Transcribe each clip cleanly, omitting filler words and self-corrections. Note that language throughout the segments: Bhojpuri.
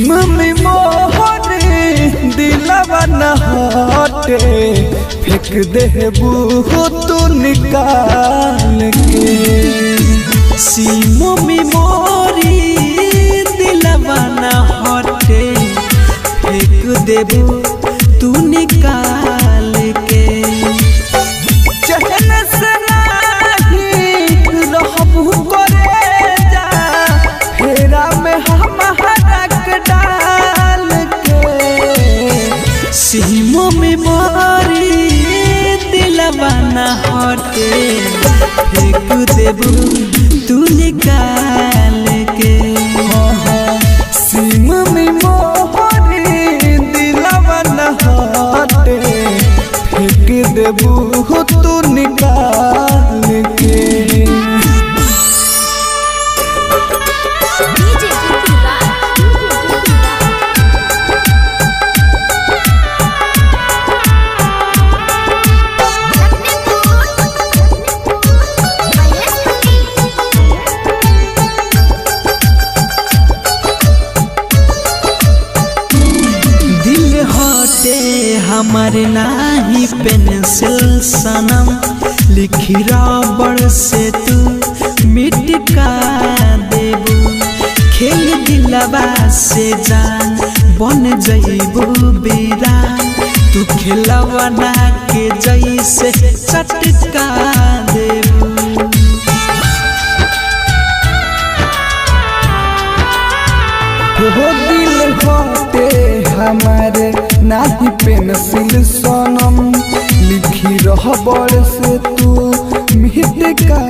मम्मी मोहरे दिलवा न हटे फेंक देबू तू निकाल के। मम्मी मोरी दिलवा न हटे फेंक देबू तू निकाल के। चहन से नहीं रहबू करे जा फेरा में हमारा डाल के। मम्मी मोरी दिलवा न हटे फेंक देबू तू निकाल के। मम्मी मोहरे दिलवा न हटे फेंक देबू तू निकाल के। हमारे नाही पेंसिल सनम लिखी रबड़ से तू मिट का देबू। खेल दिलवा से जान बन जइबू बीरान तू खेलवना के जैसे चटका देबू। हो दिल होते हमारे नाही पेंसिल सनम लिखी रहबड़ से तू मिट का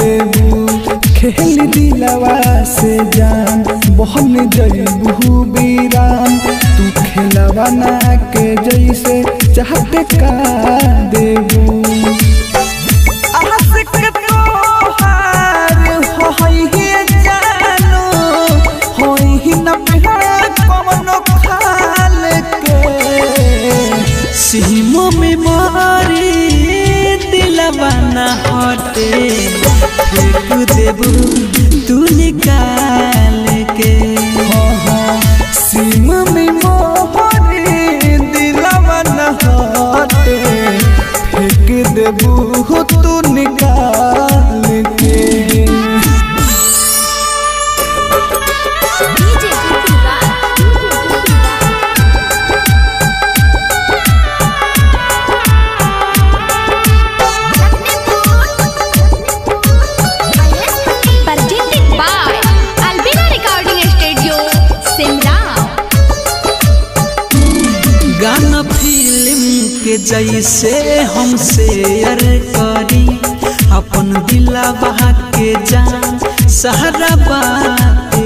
देबू। खेल दिलवा से जान बहन जइबू बीरान तू खेलवना के जैसे चटका देबू। मम्मी मोरी दिलवा न हटे फेंक देबू तू निकाल के। मम्मी मोहरे दिलवा न हटे फेंक देबू तू निकाल के। गाना फिल्म के जैसे हम शेयर करी अपन दिलवा के जान सहारा बात हो।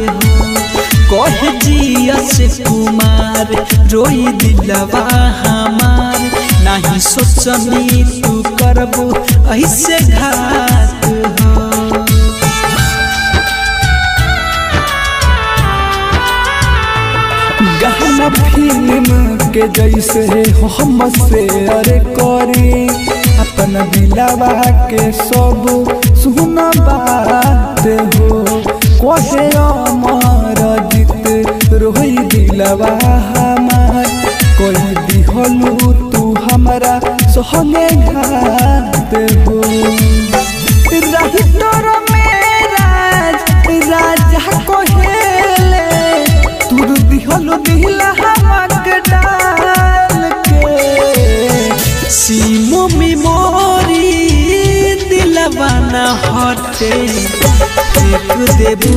कह जिया से कुमार रोई दिलवा हमार नहीं सोचनी तू करबू ऐसे घात हो। गाना फिल्म के जैसे हम शेयर करी अपन दिलवा के सब सुन बात हो। कहे अमर जीत रोई दिलवा हमार कोई दिहलू तू हमारा सहने घात हो। राजा कहेले तुर दिहलू दिला हमके डाल के। मम्मी मोरी दिलवा न हटे फेंक देबू